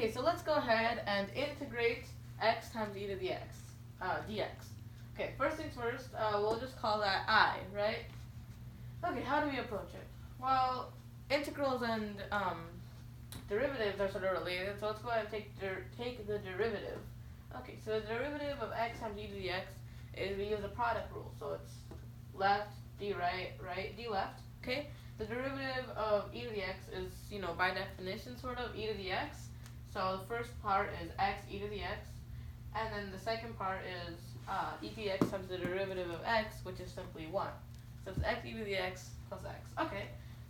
Okay, so let's go ahead and integrate x times e to the x, dx. Okay, first things first, we'll just call that I, right? Okay, how do we approach it? Well, integrals and derivatives are sort of related, so let's go ahead and take the derivative. Okay, so the derivative of x times e to the x is we use the product rule, so it's left, d right, right, d left. Okay, the derivative of e to the x is, by definition sort of e to the x. So the first part is x e to the x, and then the second part is e to the x times the derivative of x, which is simply 1. So it's x e to the x plus x. Okay,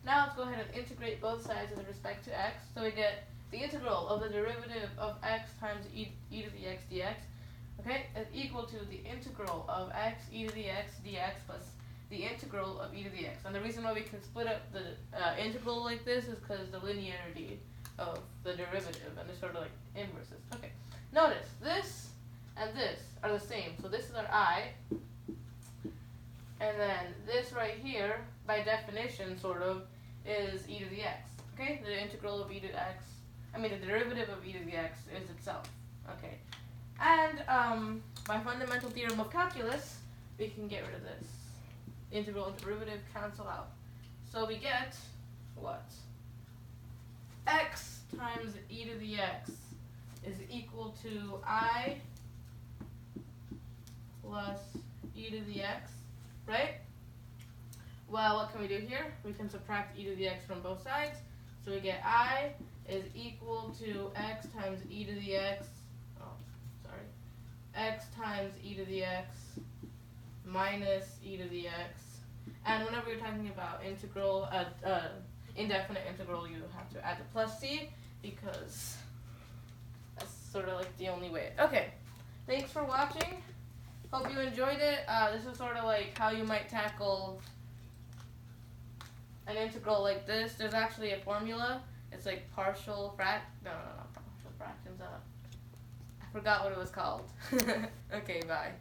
now let's go ahead and integrate both sides with respect to x. So we get the integral of the derivative of x times e to the x dx, okay, is equal to the integral of x e to the x dx plus the integral of e to the x. And the reason why we can split up the integral like this is because the linearity of the derivative, and they're sort of like inverses. Okay, notice this and this are the same, so this is our I, and then this right here, by definition sort of, is e to the x. Okay, the integral of e to x, the derivative of e to the x is itself. Okay, and by fundamental theorem of calculus, we can get rid of this. Integral and derivative cancel out, so we get what? X times e to the x is equal to I plus e to the x, right? Well, what can we do here? We can subtract e to the x from both sides, so we get I is equal to x times e to the x, x times e to the x minus e to the x. And whenever you're talking about integral, indefinite integral, you have to add the plus c, because that's sort of like the only way. Okay, thanks for watching. Hope you enjoyed it. This is sort of like how you might tackle an integral like this. There's actually a formula. It's like partial not partial fractions. I forgot what it was called. Okay, bye.